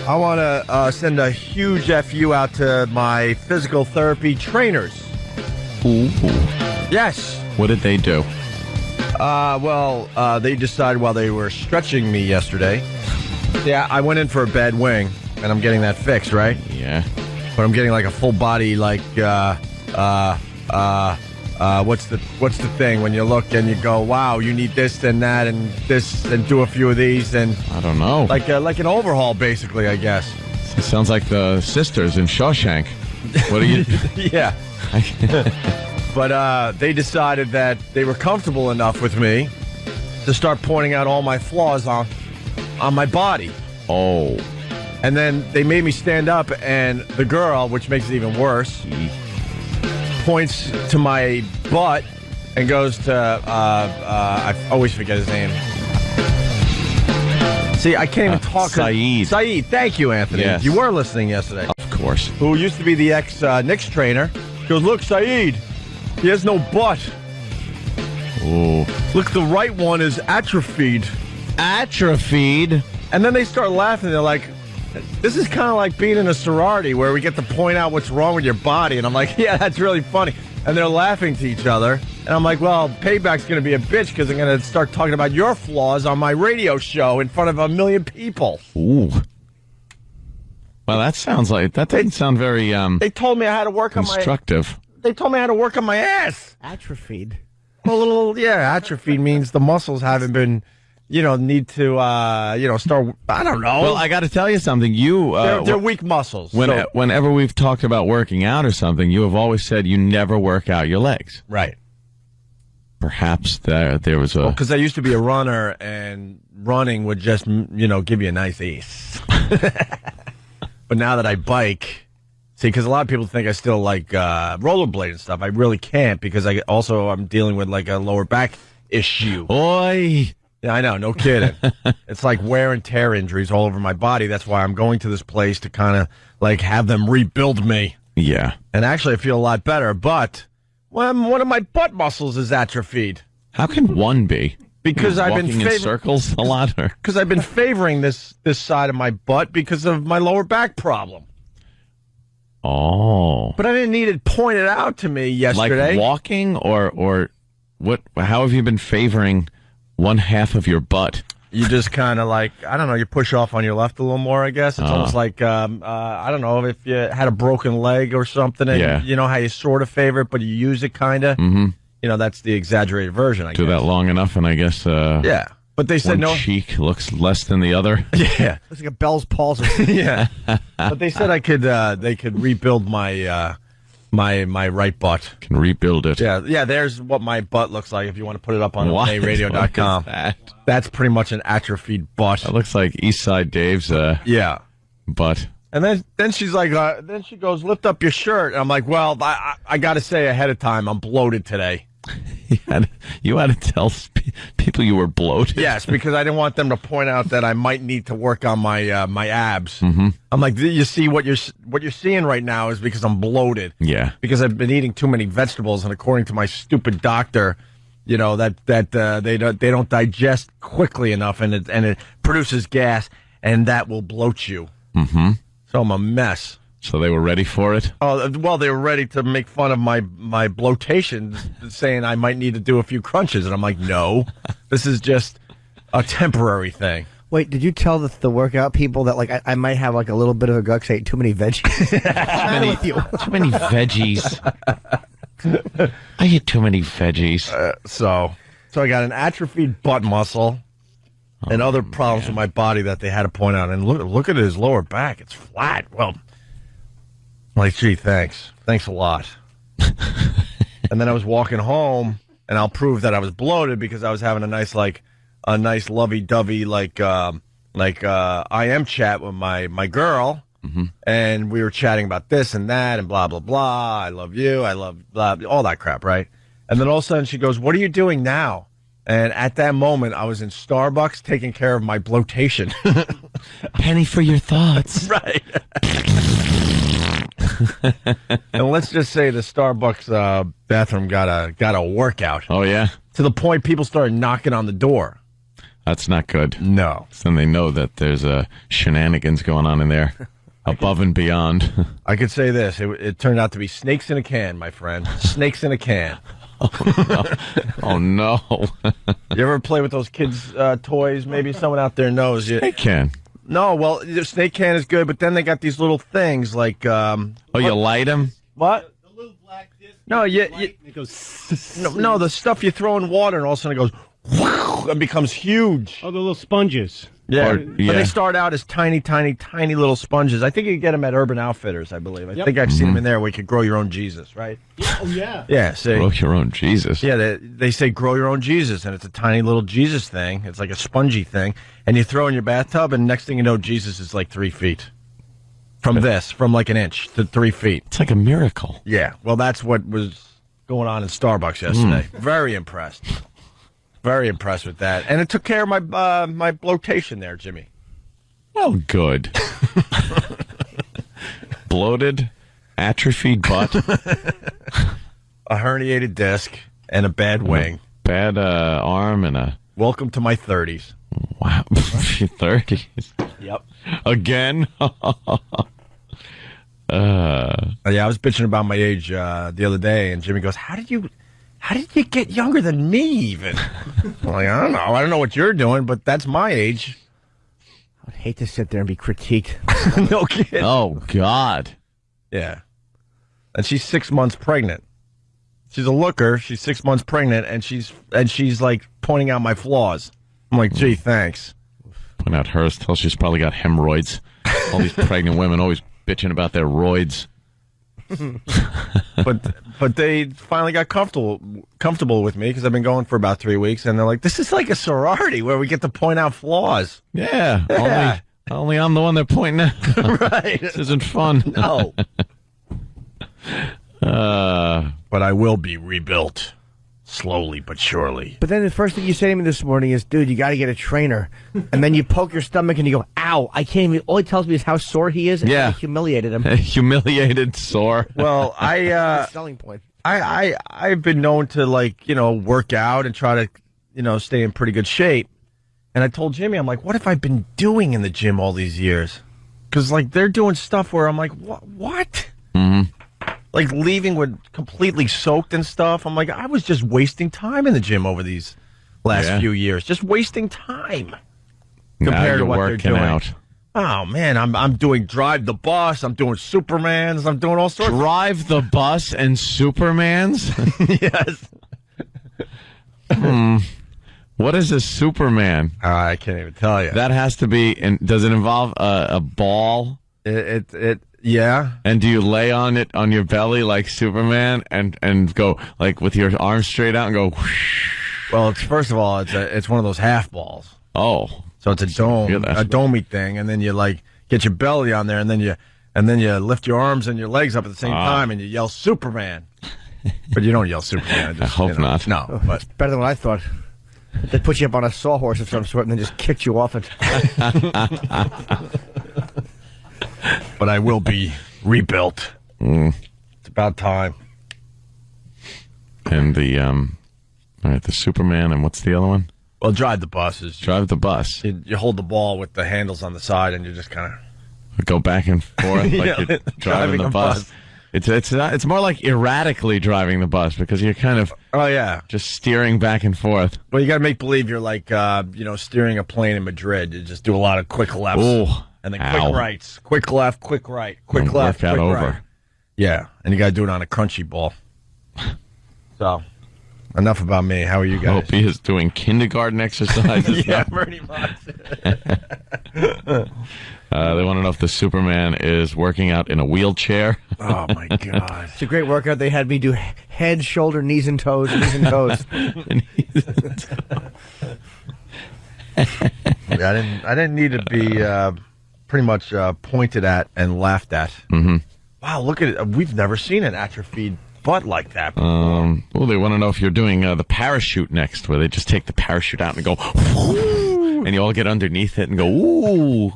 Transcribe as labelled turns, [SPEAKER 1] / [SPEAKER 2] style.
[SPEAKER 1] I want to send a huge FU out to my physical therapy trainers.
[SPEAKER 2] Ooh.
[SPEAKER 1] Yes.
[SPEAKER 2] What did they do?
[SPEAKER 1] They decided while they were stretching me yesterday. Yeah, I went in for a bad wing, and I'm getting that fixed, right?
[SPEAKER 2] Yeah.
[SPEAKER 1] But I'm getting like a full body, like, what's the thing when you look and you go, wow, you need this and that and this and do a few of these and
[SPEAKER 2] I don't know.
[SPEAKER 1] like an overhaul, basically, I guess.
[SPEAKER 2] It sounds like the sisters in Shawshank. What are you?
[SPEAKER 1] Yeah. But they decided that they were comfortable enough with me to start pointing out all my flaws on my body.
[SPEAKER 2] Oh.
[SPEAKER 1] And then they made me stand up, and the girl, which makes it even worse, points to my butt and goes to, I always forget his name. See, I can't even talk.
[SPEAKER 2] Saeed.
[SPEAKER 1] Saeed, thank you, Anthony.
[SPEAKER 2] Yes.
[SPEAKER 1] You were listening yesterday.
[SPEAKER 2] Of course.
[SPEAKER 1] Who used to be the ex-Knicks trainer. He goes, look, Saeed, he has no butt.
[SPEAKER 2] Ooh.
[SPEAKER 1] Look, the right one is atrophied.
[SPEAKER 2] Atrophied?
[SPEAKER 1] And then they start laughing. They're like, this is kind of like being in a sorority where we get to point out what's wrong with your body. And I'm like, yeah, that's really funny. And they're laughing to each other. And I'm like, well, payback's going to be a bitch because I'm going to start talking about your flaws on my radio show in front of 1 million people.
[SPEAKER 2] Ooh. Well, that doesn't sound very
[SPEAKER 1] They told me I had to work on
[SPEAKER 2] constructive.
[SPEAKER 1] They told me I had to work on my ass.
[SPEAKER 3] Atrophied.
[SPEAKER 1] Well, atrophy means the muscles haven't been, need to, start, I don't know.
[SPEAKER 2] Well, I got to tell you something.
[SPEAKER 1] They're weak muscles.
[SPEAKER 2] Whenever we've talked about working out or something, you have always said you never work out your legs.
[SPEAKER 1] Right.
[SPEAKER 2] Perhaps there was a...
[SPEAKER 1] because I used to be a runner, and running would just, give you a nice ace. But now that I bike, see, because a lot of people think I still like rollerblade and stuff. I really can't because I'm dealing with like a lower back issue.
[SPEAKER 2] Oi!
[SPEAKER 1] Yeah, I know, no kidding. It's like wear and tear injuries all over my body. That's why I'm going to this place to kind of like have them rebuild me.
[SPEAKER 2] Yeah.
[SPEAKER 1] And actually, I feel a lot better, but one of my butt muscles is atrophied.
[SPEAKER 2] How can one be?
[SPEAKER 1] Because I've been
[SPEAKER 2] walking in circles a lot, or
[SPEAKER 1] because I've been favoring this side of my butt because of my lower back problem.
[SPEAKER 2] Oh,
[SPEAKER 1] but I didn't need it pointed out to me yesterday.
[SPEAKER 2] Like walking, or what? How have you been favoring one half of your butt?
[SPEAKER 1] You just kind of like, I don't know, you push off on your left a little more, I guess. It's almost like, I don't know, if you had a broken leg or something, and you know how you sort of favor it, but you use it kind of. Mm-hmm. That's the exaggerated version, I guess.
[SPEAKER 2] Do that long enough, and I guess...
[SPEAKER 1] yeah. But they said
[SPEAKER 2] one cheek looks less than the other.
[SPEAKER 1] Yeah.
[SPEAKER 3] It's like a Bell's palsy.
[SPEAKER 1] Yeah. But they said they could rebuild my my right butt.
[SPEAKER 2] Can rebuild it.
[SPEAKER 1] Yeah, there's what my butt looks like if you want to put it up on radio.com. That's pretty much an atrophied butt.
[SPEAKER 2] That looks like Eastside Dave's butt.
[SPEAKER 1] And then she's like, then she goes, lift up your shirt. And I'm like, well, I got to say ahead of time, I'm bloated today.
[SPEAKER 2] You had to tell people you were bloated.
[SPEAKER 1] Yes, because I didn't want them to point out that I might need to work on my my abs. Mm-hmm. I'm like, you see what you're seeing right now is because I'm bloated.
[SPEAKER 2] Yeah,
[SPEAKER 1] because I've been eating too many vegetables, and according to my stupid doctor, that they don't digest quickly enough, and it produces gas, and that will bloat you.
[SPEAKER 2] Mm-hmm.
[SPEAKER 1] So I'm a mess.
[SPEAKER 2] So they were ready for it?
[SPEAKER 1] Oh, well, they were ready to make fun of my bloatation, saying I might need to do a few crunches. And I'm like, no, this is just a temporary thing.
[SPEAKER 3] Wait, did you tell the workout people that, like, I might have, like, a little bit of a gut because I ate too many veggies?
[SPEAKER 2] Too many veggies. I eat too many veggies.
[SPEAKER 1] So I got an atrophied butt muscle and other problems with my body that they had to point out. And look at his lower back. It's flat. Well... like, gee, thanks. Thanks a lot. And then I was walking home, and I'll prove that I was bloated because I was having a nice lovey-dovey, I am chat with my girl, and we were chatting about this and that and blah, blah, blah. I love you. I love blah, all that crap, right? And then all of a sudden she goes, what are you doing now? And at that moment, I was in Starbucks taking care of my bloatation.
[SPEAKER 2] Penny for your thoughts.
[SPEAKER 1] Right. And let's just say the Starbucks bathroom got a workout.
[SPEAKER 2] Oh, yeah?
[SPEAKER 1] To the point people started knocking on the door.
[SPEAKER 2] That's not good.
[SPEAKER 1] No.
[SPEAKER 2] So then they know that there's shenanigans going on in there, above and beyond.
[SPEAKER 1] I could say this. It turned out to be snakes in a can, my friend. Snakes in a can.
[SPEAKER 2] Oh, no.
[SPEAKER 1] You ever play with those kids' toys? Maybe someone out there knows.
[SPEAKER 2] They can.
[SPEAKER 1] No, well, the snake can is good, but then they got these little things like...
[SPEAKER 2] you light them?
[SPEAKER 1] What?
[SPEAKER 4] The little black disc.
[SPEAKER 1] No,
[SPEAKER 4] It goes.
[SPEAKER 1] no, the stuff you throw in water and all of a sudden it goes... and becomes huge.
[SPEAKER 4] Oh, the little sponges.
[SPEAKER 1] Yeah.
[SPEAKER 2] Yeah.
[SPEAKER 1] But they start out as tiny, tiny, tiny little sponges. I think you can get them at Urban Outfitters, I believe. I think I've seen them in there where you could grow your own Jesus, right?
[SPEAKER 4] Yeah. Oh, yeah.
[SPEAKER 1] Yeah, see?
[SPEAKER 2] Grow your own Jesus.
[SPEAKER 1] Yeah, they say grow your own Jesus, and it's a tiny little Jesus thing. It's like a spongy thing. And you throw in your bathtub, and next thing you know, Jesus is like 3 feet. From like an inch to 3 feet.
[SPEAKER 2] It's like a miracle.
[SPEAKER 1] Yeah, well, that's what was going on in Starbucks yesterday. Very impressed. Very impressed with that. And it took care of my my bloatation there, Jimmy.
[SPEAKER 2] Well, good. Bloated, atrophied butt,
[SPEAKER 1] A herniated disc and a bad wing.
[SPEAKER 2] bad arm, and a...
[SPEAKER 1] Welcome to my 30s.
[SPEAKER 2] Wow, 30s.
[SPEAKER 1] Yep.
[SPEAKER 2] Again?
[SPEAKER 1] Yeah, I was bitching about my age the other day, and Jimmy goes, How did you get younger than me, even? I'm like, I don't know. I don't know what you're doing, but that's my age.
[SPEAKER 3] I'd hate to sit there and be critiqued.
[SPEAKER 1] No kidding.
[SPEAKER 2] Oh, God.
[SPEAKER 1] Yeah. And she's 6 months pregnant. She's a looker. She's 6 months pregnant, and she's like pointing out my flaws. I'm like, gee, thanks.
[SPEAKER 2] Point out hers, tell she's probably got hemorrhoids. All these pregnant women always bitching about their roids.
[SPEAKER 1] But they finally got comfortable with me because I've been going for about 3 weeks, and they're like, this is like a sorority where we get to point out flaws.
[SPEAKER 2] Yeah.
[SPEAKER 1] Yeah.
[SPEAKER 2] Only I'm the one they're pointing at.
[SPEAKER 1] Right.
[SPEAKER 2] This isn't fun.
[SPEAKER 1] No. But I will be rebuilt slowly but surely.
[SPEAKER 3] But then the first thing you say to me this morning is, dude, you got to get a trainer. And then you poke your stomach and you go, ow, I can't even. All he tells me is how sore he is. And
[SPEAKER 2] Yeah.
[SPEAKER 3] I humiliated him.
[SPEAKER 2] Humiliated, sore.
[SPEAKER 1] Well,
[SPEAKER 3] Selling point.
[SPEAKER 1] I've been known to, like, work out and try to, stay in pretty good shape. And I told Jimmy, I'm like, what have I been doing in the gym all these years? Because, like, they're doing stuff where I'm like, what?
[SPEAKER 2] Mm-hmm.
[SPEAKER 1] Like, leaving with completely soaked and stuff. I'm like, I was just wasting time in the gym over these last few years. Just wasting time compared to what they're doing.
[SPEAKER 2] Out.
[SPEAKER 1] Oh, man, I'm doing Drive the Bus. I'm doing Supermans. I'm doing all sorts.
[SPEAKER 2] Drive the bus and Supermans?
[SPEAKER 1] Yes.
[SPEAKER 2] What is a Superman?
[SPEAKER 1] I can't even tell you.
[SPEAKER 2] That has to be. And does it involve a ball?
[SPEAKER 1] Yeah.
[SPEAKER 2] And do you lay on it on your belly like Superman and go like with your arms straight out and go? Whoosh?
[SPEAKER 1] Well, first of all, it's one of those half balls.
[SPEAKER 2] Oh,
[SPEAKER 1] So it's a dome,
[SPEAKER 2] Yeah,
[SPEAKER 1] a domey thing, and then you like get your belly on there, and then you lift your arms and your legs up at the same time, and you yell Superman. But you don't yell Superman.
[SPEAKER 2] I hope not.
[SPEAKER 1] No, but
[SPEAKER 3] Better than what I thought. They put you up on a sawhorse of some sort and then just kicked you off it.
[SPEAKER 1] but I will be rebuilt. It's about time.
[SPEAKER 2] And all right, the Superman, and what's the other one?
[SPEAKER 1] Well, Drive the Bus is
[SPEAKER 2] Drive the bus.
[SPEAKER 1] you hold the ball with the handles on the side, and you just kind of
[SPEAKER 2] Go back and forth like
[SPEAKER 1] Yeah,
[SPEAKER 2] you're driving the
[SPEAKER 1] a
[SPEAKER 2] bus. It's more like erratically driving the bus because you're kind of just steering back and forth.
[SPEAKER 1] Well, you got to make believe you're like steering a plane in Madrid. You just do a lot of quick lefts.
[SPEAKER 2] Ooh,
[SPEAKER 1] and then
[SPEAKER 2] ow.
[SPEAKER 1] quick rights, quick left, quick right, quick
[SPEAKER 2] And
[SPEAKER 1] left,
[SPEAKER 2] work out
[SPEAKER 1] quick
[SPEAKER 2] over.
[SPEAKER 1] right. Yeah, and you got to do it on a crunchy ball. So, enough about me. How are you guys?
[SPEAKER 2] Opie is doing kindergarten exercises.
[SPEAKER 1] Yeah,
[SPEAKER 2] now.
[SPEAKER 1] pretty much.
[SPEAKER 2] They want to know if the Superman is working out in a wheelchair.
[SPEAKER 1] Oh my god!
[SPEAKER 3] It's a great workout. They had me do head, shoulder, knees and toes, knees and toes.
[SPEAKER 1] I didn't need to be pretty much pointed at and laughed at.
[SPEAKER 2] Mm-hmm.
[SPEAKER 1] Wow, look at it. We've never seen an atrophied butt like that before.
[SPEAKER 2] Well, they want to know if you're doing the parachute next, where they just take the parachute out and go, and you all get underneath it and go, ooh.